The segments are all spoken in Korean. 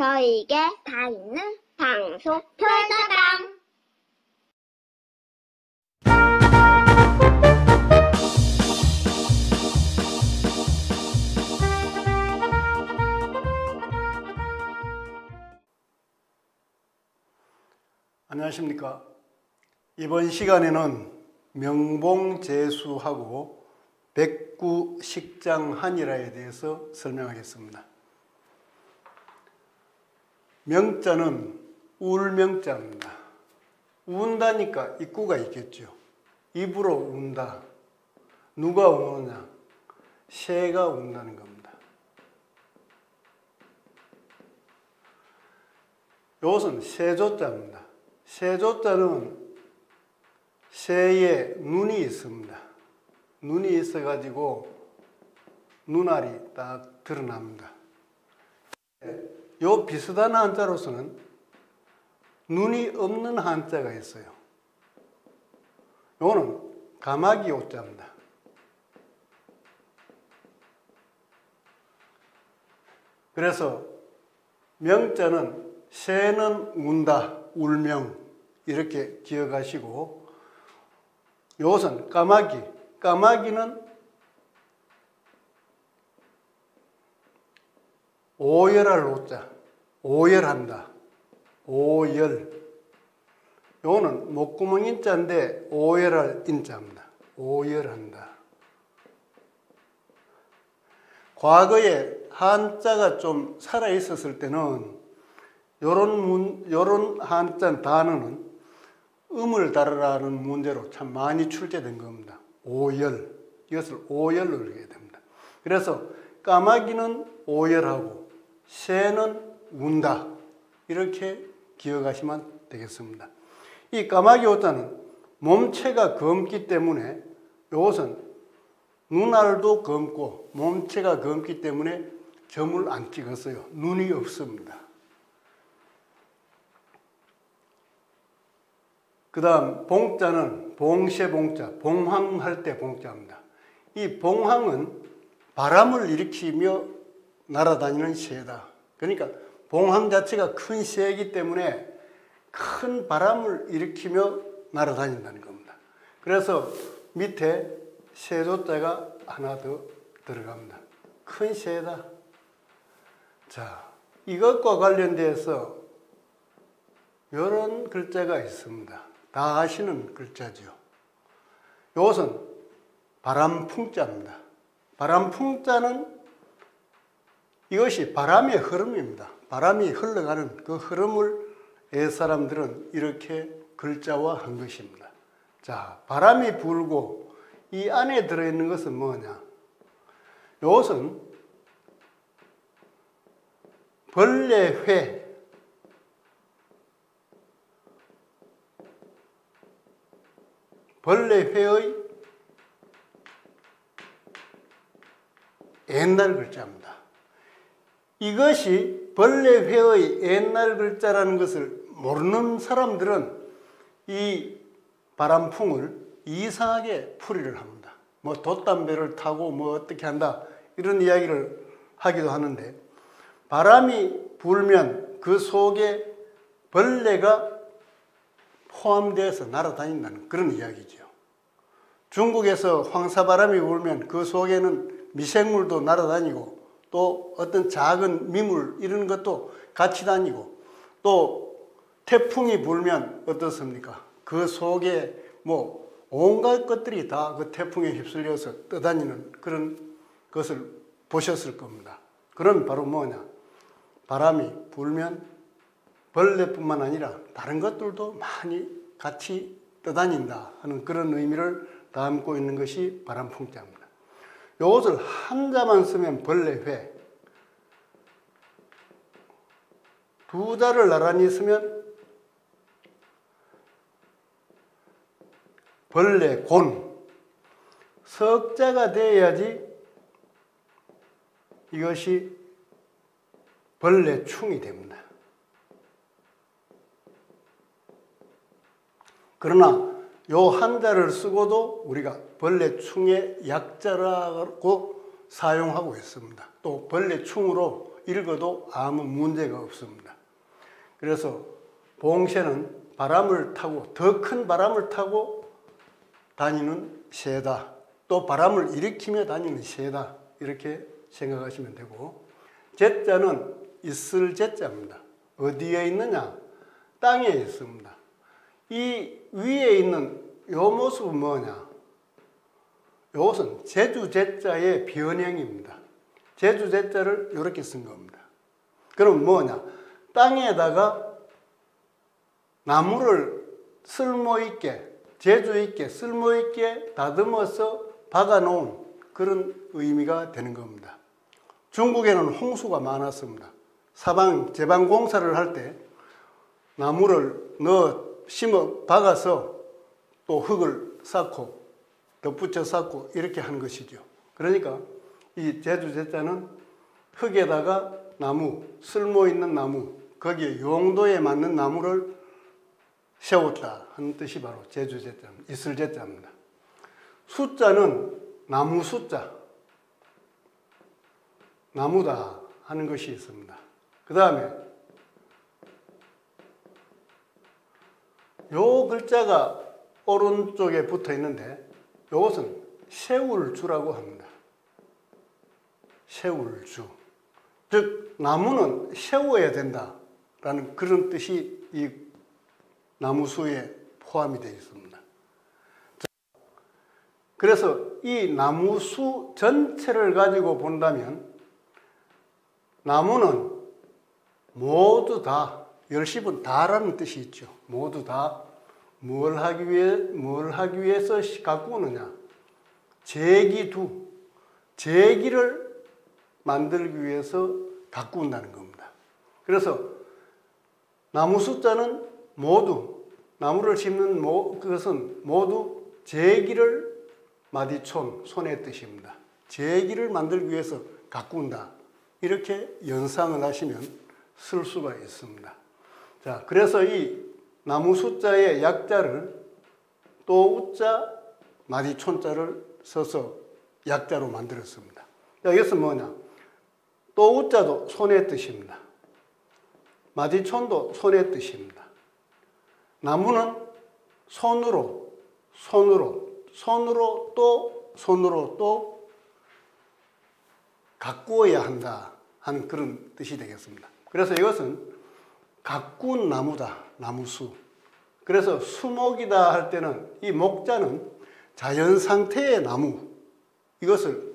저에게 다 있는 방송 별다방. 안녕하십니까. 이번 시간에는 명봉재수하고 백구식장한이라에 대해서 설명하겠습니다. 명자는 울명자입니다. 운다니까 입구가 있겠죠. 입으로 운다. 누가 우느냐? 새가 운다는 겁니다. 이것은 세조자입니다. 세조자는 새에 눈이 있습니다. 눈이 있어가지고 눈알이 딱 드러납니다. 요 비슷한 한자로서는 눈이 없는 한자가 있어요. 요거는 가마기 오자입니다. 그래서 명자는 새는 운다, 울명 이렇게 기억하시고, 요것은 까마귀, 까마귀는 오열할 오자, 오열한다, 오열. 요거는 목구멍 인자인데 오열할 인자입니다. 오열한다. 과거에 한자가 좀 살아있었을 때는 요런 한자 단어는 음을 다르라는 문제로 참 많이 출제된 겁니다. 오열, 이것을 오열로 읽게 됩니다. 그래서 까마귀는 오열하고 새는 운다, 이렇게 기억하시면 되겠습니다. 이 까마귀 오자는 몸체가 검기 때문에, 이것은 눈알도 검고 몸체가 검기 때문에 점을 안 찍었어요. 눈이 없습니다. 그 다음 봉자는 봉쇄봉자, 봉황할 때 봉자입니다. 이 봉황은 바람을 일으키며 날아다니는 새다. 그러니까 봉황 자체가 큰 새이기 때문에 큰 바람을 일으키며 날아다닌다는 겁니다. 그래서 밑에 세조자가 하나 더 들어갑니다. 큰 새다. 자, 이것과 관련돼서 이런 글자가 있습니다. 다 아시는 글자죠. 이것은 바람풍자입니다. 바람풍자는 이것이 바람의 흐름입니다. 바람이 흘러가는 그 흐름을 옛사람들은 이렇게 글자화한 것입니다. 자, 바람이 불고 이 안에 들어있는 것은 뭐냐? 이것은 벌레회, 벌레회의 옛날 글자입니다. 이것이 벌레회의 옛날 글자라는 것을 모르는 사람들은 이 바람풍을 이상하게 풀이를 합니다. 뭐 돛담배를 타고 뭐 어떻게 한다, 이런 이야기를 하기도 하는데, 바람이 불면 그 속에 벌레가 포함되어서 날아다닌다는 그런 이야기죠. 중국에서 황사바람이 불면 그 속에는 미생물도 날아다니고 또 어떤 작은 미물 이런 것도 같이 다니고, 또 태풍이 불면 어떻습니까? 그 속에 뭐 온갖 것들이 다 그 태풍에 휩쓸려서 떠다니는 그런 것을 보셨을 겁니다. 그럼 바로 뭐냐? 바람이 불면 벌레뿐만 아니라 다른 것들도 많이 같이 떠다닌다 하는 그런 의미를 담고 있는 것이 바람풍자입니다. 이것을 한자만 쓰면 벌레회, 두 자를 나란히 쓰면 벌레곤, 석자가 되어야지 이것이 벌레충이 됩니다. 그러나 요 한자를 쓰고도 우리가 벌레충의 약자라고 사용하고 있습니다. 또 벌레충으로 읽어도 아무 문제가 없습니다. 그래서 봉쇄는 바람을 타고 더 큰 바람을 타고 다니는 새다. 또 바람을 일으키며 다니는 새다. 이렇게 생각하시면 되고 제자는 있을 제자입니다. 어디에 있느냐? 땅에 있습니다. 이 위에 있는 요 모습은 뭐냐? 이것은 제주제자의 변형입니다. 제주제자를 이렇게 쓴 겁니다. 그럼 뭐냐? 땅에다가 나무를 쓸모있게, 제주있게, 쓸모있게 다듬어서 박아놓은 그런 의미가 되는 겁니다. 중국에는 홍수가 많았습니다. 제방 공사를 할 때 나무를 심어 박아서 또 흙을 쌓고 덧붙여 쌓고 이렇게 하는 것이죠. 그러니까 이 제주제자는 흙에다가 나무, 쓸모있는 나무, 거기에 용도에 맞는 나무를 세웠다 하는 뜻이 바로 제주제자, 있을 제자입니다. 숫자는 나무 숫자, 나무다 하는 것이 있습니다. 그 다음에 요 글자가 오른쪽에 붙어 있는데 이것은 세울주라고 합니다. 세울주. 즉 나무는 세워야 된다라는 그런 뜻이 이 나무수에 포함이 되어 있습니다. 그래서 이 나무수 전체를 가지고 본다면 나무는 모두 다, 10은 다라는 뜻이 있죠. 모두 다 뭘 하기 위해서 가꾸느냐? 제기를 만들기 위해서 가꾼다는 겁니다. 그래서 나무 숫자는 모두, 나무를 심는 그것은 모두 제기를 마디촌, 손의 뜻입니다. 제기를 만들기 위해서 가꾼다. 이렇게 연상을 하시면 쓸 수가 있습니다. 자, 그래서 이 나무 숫자의 약자를 또 우자, 마디촌자를 써서 약자로 만들었습니다. 자, 이것은 뭐냐? 또 우자도 손의 뜻입니다. 마디촌도 손의 뜻입니다. 나무는 손으로 또 가꾸어야 한다 하는 그런 뜻이 되겠습니다. 그래서 이것은 가꾼 나무다, 나무수. 그래서 수목이다 할 때는 이 목자는 자연 상태의 나무, 이것을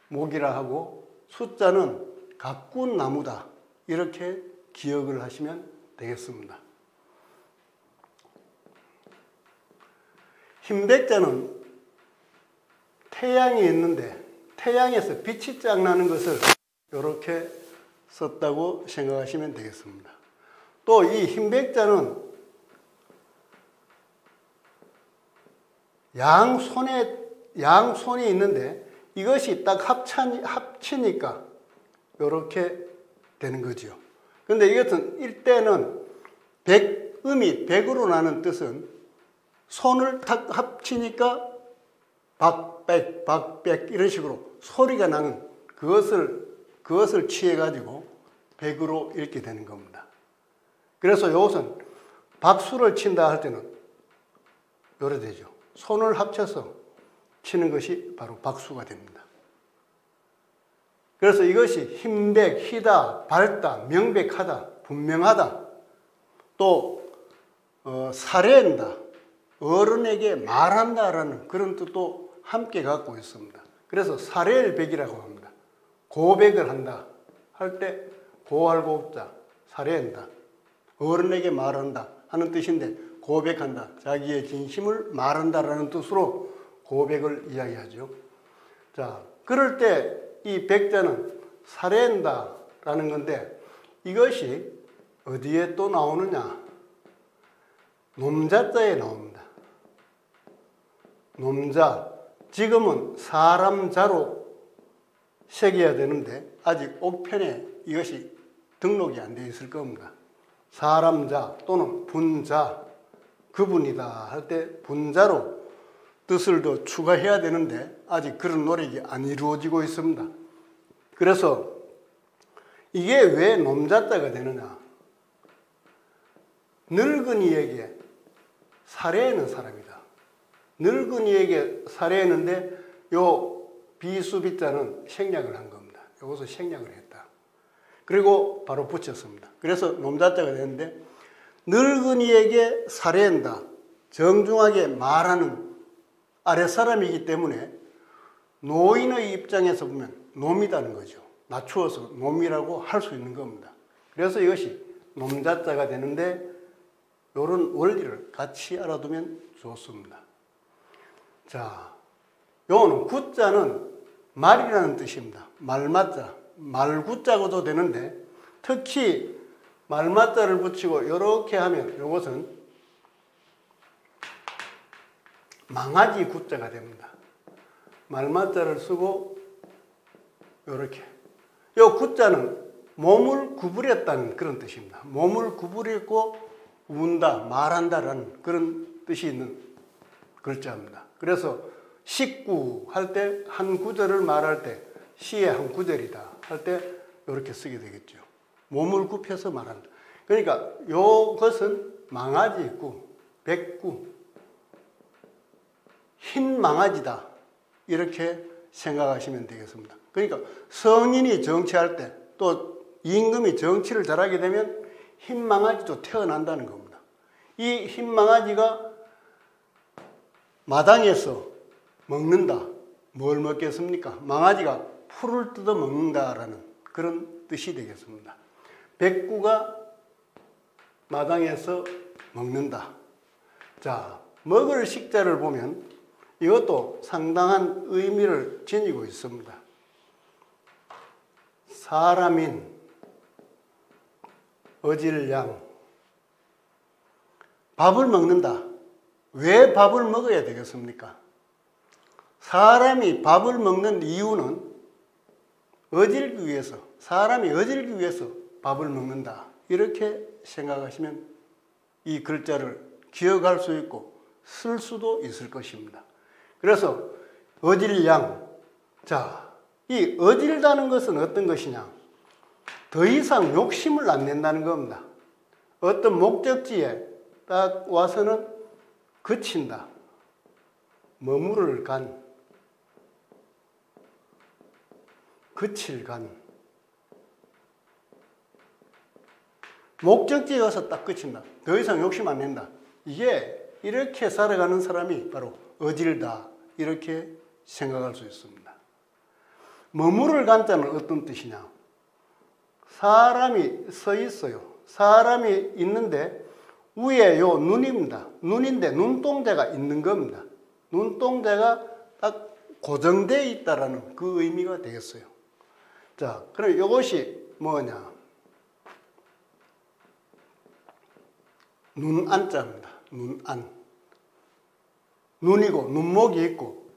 목이라 하고 숫자는 가꾼 나무다. 이렇게 기억을 하시면 되겠습니다. 흰백자는 태양이 있는데 태양에서 빛이 쫙 나는 것을 이렇게 썼다고 생각하시면 되겠습니다. 또 이 흰백자는 양손이 있는데 이것이 딱 합치니까 이렇게 되는 거죠. 그런데 이것은 일대는 음이 백으로 나는 뜻은 손을 탁 합치니까 박백 이런 식으로 소리가 나는 그것을 취해가지고 백으로 읽게 되는 겁니다. 그래서 이것은 박수를 친다 할 때는 요래 되죠. 손을 합쳐서 치는 것이 바로 박수가 됩니다. 그래서 이것이 힘백, 희다, 밝다, 명백하다, 분명하다, 또 사례한다, 어른에게 말한다라는 그런 뜻도 함께 갖고 있습니다. 그래서 사례일백이라고 합니다. 고백을 한다 할 때 고할고자, 사례한다, 어른에게 말한다 하는 뜻인데 고백한다, 자기의 진심을 말한다라는 뜻으로 고백을 이야기하죠. 자, 그럴 때 이 백자는 사례한다라는 건데 이것이 어디에 또 나오느냐? 놈자자에 나옵니다. 놈자, 지금은 사람자로 새겨야 되는데 아직 옥편에 이것이 등록이 안 되어 있을 겁니다. 사람자 또는 분자, 그분이다 할 때 분자로 뜻을 더 추가해야 되는데 아직 그런 노력이 안 이루어지고 있습니다. 그래서 이게 왜 놈자자가 되느냐? 늙은이에게 살해하는 사람이다. 늙은이에게 살해했는데 요 비수비자는 생략을 한 겁니다. 여기서 생략을 했다. 그리고 바로 붙였습니다. 그래서 놈자자가 되는데 늙은이에게 살해한다. 정중하게 말하는 아랫사람이기 때문에 노인의 입장에서 보면 놈이라는 거죠. 낮추어서 놈이라고 할 수 있는 겁니다. 그래서 이것이 놈자자가 되는데 이런 원리를 같이 알아두면 좋습니다. 자, 요거는 구자는 말이라는 뜻입니다. 말맞자, 말구자고도 되는데 특히 말맞자를 붙이고 이렇게 하면 이것은 망아지 구자가 됩니다. 말맞자를 쓰고 이렇게. 요 구자는 몸을 구부렸다는 그런 뜻입니다. 몸을 구부리고 운다, 말한다라는 그런 뜻이 있는 글자입니다. 그래서 식구 할 때 한 구절을 말할 때 시의 한 구절이다 할 때 이렇게 쓰게 되겠죠. 몸을 굽혀서 말한다. 그러니까 이것은 망아지구, 백구, 흰 망아지다 이렇게 생각하시면 되겠습니다. 그러니까 성인이 정치할 때 또 임금이 정치를 잘하게 되면 흰 망아지도 태어난다는 겁니다. 이 흰 망아지가 마당에서 먹는다. 뭘 먹겠습니까? 망아지가 풀을 뜯어 먹는다라는 그런 뜻이 되겠습니다. 백구가 마당에서 먹는다. 자, 먹을 식자를 보면 이것도 상당한 의미를 지니고 있습니다. 사람인 어질양 밥을 먹는다. 왜 밥을 먹어야 되겠습니까? 사람이 밥을 먹는 이유는 어질기 위해서, 사람이 어질기 위해서 밥을 먹는다. 이렇게 생각하시면 이 글자를 기억할 수 있고 쓸 수도 있을 것입니다. 그래서 어질양. 자, 이 어질다는 것은 어떤 것이냐? 더 이상 욕심을 안 낸다는 겁니다. 어떤 목적지에 딱 와서는 그친다. 머무를 간, 그칠 간. 목적지에 와서 딱 그친다. 더 이상 욕심 안 낸다. 이게 이렇게 살아가는 사람이 바로 어질다. 이렇게 생각할 수 있습니다. 머무를 간자는 어떤 뜻이냐? 사람이 서 있어요. 사람이 있는데 위에 요 눈입니다. 눈인데 눈동자가 있는 겁니다. 눈동자가 딱 고정되어 있다라는 그 의미가 되겠어요. 자, 그럼 이것이 뭐냐? 눈안자입니다. 눈안. 눈이고 눈목이 있고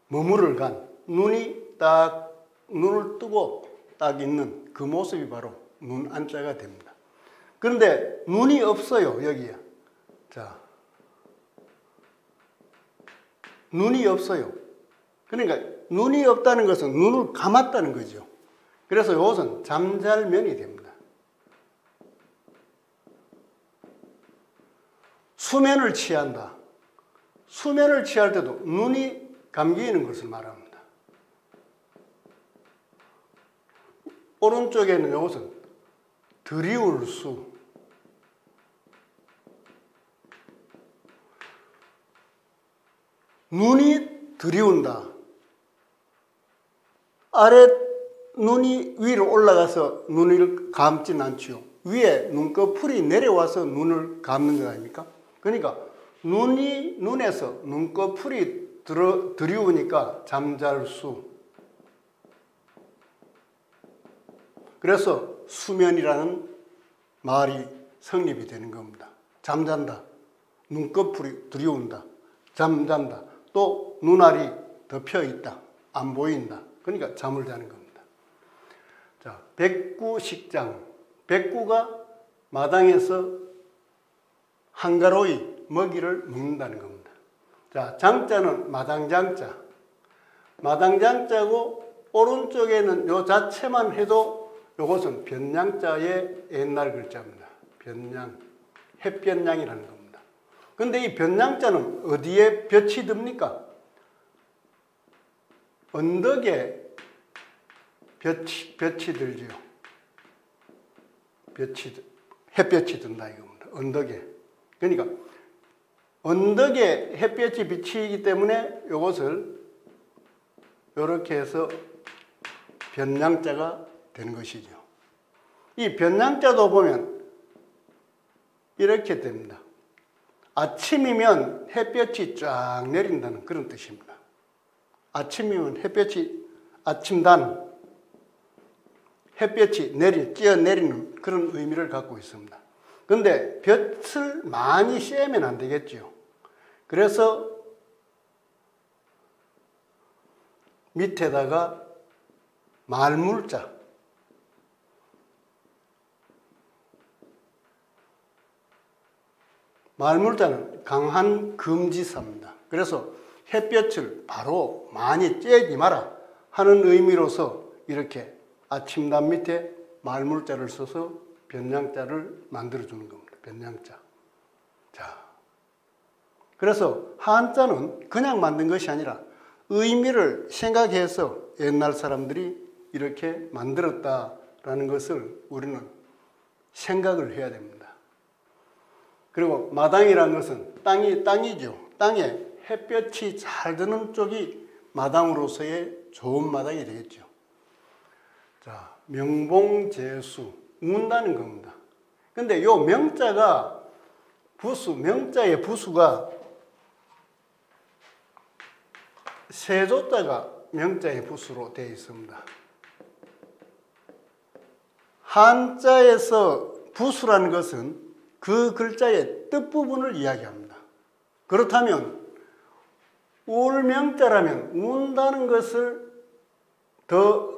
머무를 간. 눈이 딱 눈을 뜨고 딱 있는 그 모습이 바로 눈안자가 됩니다. 그런데 눈이 없어요. 여기에. 자, 눈이 없어요. 그러니까 눈이 없다는 것은 눈을 감았다는 거죠. 그래서 이것은 잠잘면이 됩니다. 수면을 취한다. 수면을 취할 때도 눈이 감기는 것을 말합니다. 오른쪽에는 이것은 드리울 수. 눈이 드리운다. 아래 눈이 위로 올라가서 눈을 감지는 않죠. 위에 눈꺼풀이 내려와서 눈을 감는 거 아닙니까? 그러니까 눈이 눈에서 눈꺼풀이 드리우니까 잠잘 수. 그래서 수면이라는 말이 성립이 되는 겁니다. 잠잔다. 눈꺼풀이 드리운다. 잠잔다. 또 눈알이 덮여 있다. 안 보인다. 그러니까 잠을 자는 겁니다. 자, 백구식장. 백구가 마당에서 한가로이 먹이를 먹는다는 겁니다. 자, 장자는 마당장자. 마당장자고 오른쪽에는 요 자체만 해도 이것은 변양자의 옛날 글자입니다. 변양, 햇변양이라는 겁니다. 근데 이 변양자는 어디에 볕이 듭니까? 언덕에 볕이 들지요. 햇볕이 든다 이겁니다. 언덕에. 그러니까 언덕에 햇볕이 비치기 때문에 이것을 이렇게 해서 변양자가 된 것이죠. 이 변양자도 보면 이렇게 됩니다. 아침이면 햇볕이 쫙 내린다는 그런 뜻입니다. 아침이면 햇볕이 아침단, 햇볕이 찌어내리는 그런 의미를 갖고 있습니다. 그런데 볕을 많이 쐬면 안 되겠죠. 그래서 밑에다가 말물자, 말물자는 강한 금지사입니다. 그래서 햇볕을 바로 많이 쬐지 마라 하는 의미로서 이렇게 아침단 밑에 말물자를 써서 변양자를 만들어주는 겁니다. 변양자. 자, 그래서 한자는 그냥 만든 것이 아니라 의미를 생각해서 옛날 사람들이 이렇게 만들었다라는 것을 우리는 생각을 해야 됩니다. 그리고 마당이라는 것은 땅이죠. 땅에 햇볕이 잘 드는 쪽이 마당으로서의 좋은 마당이 되겠죠. 자, 명봉재수, 운다는 겁니다. 근데 요 명자가 명자의 부수가 세조자가 명자의 부수로 되어 있습니다. 한자에서 부수라는 것은 그 글자의 뜻부분을 이야기합니다. 그렇다면 울명자라면 운다는 것을 더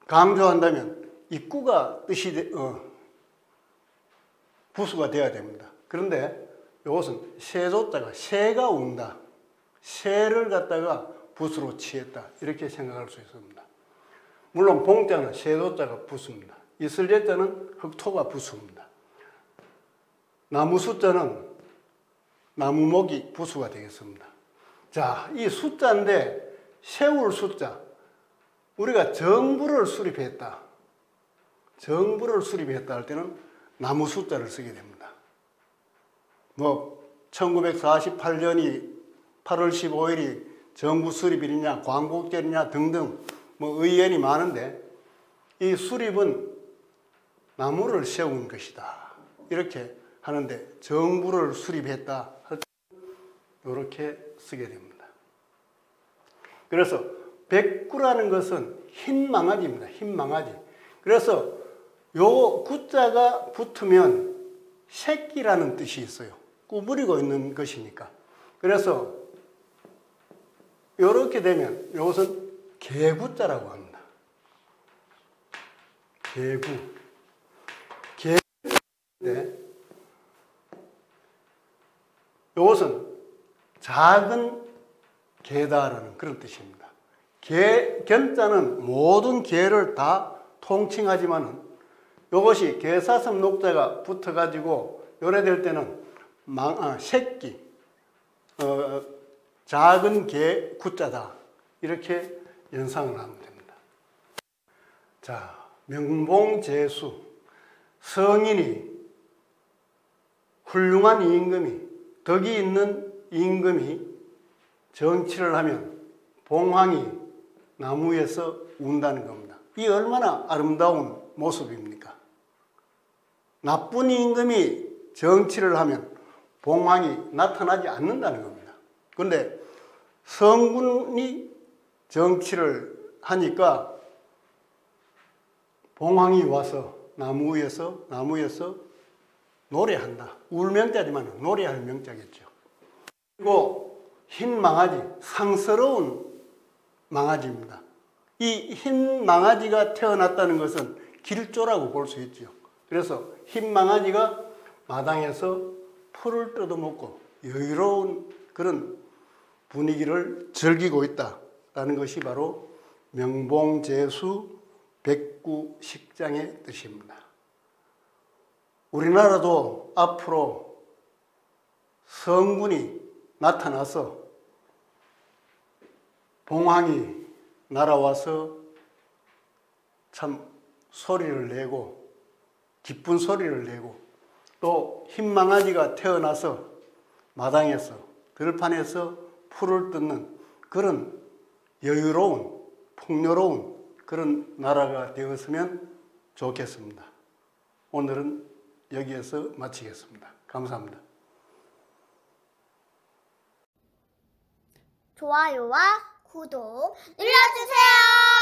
강조한다면 입구가 뜻이 부수가 되어야 됩니다. 그런데 이것은 세조자가 새가 운다. 새를 갖다가 부수로 취했다. 이렇게 생각할 수 있습니다. 물론 봉자는 세조자가 부수입니다. 이슬제자는 흑토가 부수입니다. 나무 숫자는 나무목이 부수가 되겠습니다. 자, 이 숫자인데 세울 숫자. 우리가 정부를 수립했다. 정부를 수립했다 할 때는 나무 숫자를 쓰게 됩니다. 1948년이 8월 15일이 정부 수립일이냐, 광복절이냐 등등 의견이 많은데 이 수립은 나무를 세운 것이다. 이렇게 하는데 정부를 수립했다 할 때 이렇게 쓰게 됩니다. 그래서 백구라는 것은 흰 망아지입니다. 흰 망아지. 그래서 요 구자가 붙으면 새끼라는 뜻이 있어요. 구부리고 있는 것이니까. 그래서 이렇게 되면 이것은 개구자라고 합니다. 개구. 개구인데 이것은 작은 개다라는 그런 뜻입니다. 견자는 모든 개를 다 통칭하지만은 이것이 개사슴 녹자가 붙어가지고 요래될 때는 새끼, 작은 개 구자다. 이렇게 연상을 하면 됩니다. 자, 명봉재수. 성인이 훌륭한 임금이 덕이 있는 임금이 정치를 하면 봉황이 나무에서 운다는 겁니다. 이 얼마나 아름다운 모습입니까? 나쁜 임금이 정치를 하면 봉황이 나타나지 않는다는 겁니다. 그런데 성군이 정치를 하니까 봉황이 와서 나무에서 노래한다. 울명자지만 노래할 명자겠죠. 그리고 흰 망아지, 상스러운 망아지입니다. 이 흰 망아지가 태어났다는 것은 길조라고 볼 수 있죠. 그래서 흰 망아지가 마당에서 풀을 뜯어먹고 여유로운 그런 분위기를 즐기고 있다라는 것이 바로 명봉재수 백구식장의 뜻입니다. 우리나라도 앞으로 성군이 나타나서 봉황이 날아와서 참 소리를 내고 기쁜 소리를 내고 또 흰망아지가 태어나서 마당에서 들판에서 풀을 뜯는 그런 여유로운 풍요로운 그런 나라가 되었으면 좋겠습니다. 오늘은 여기에서 마치겠습니다. 감사합니다. 좋아요와 구독 눌러주세요.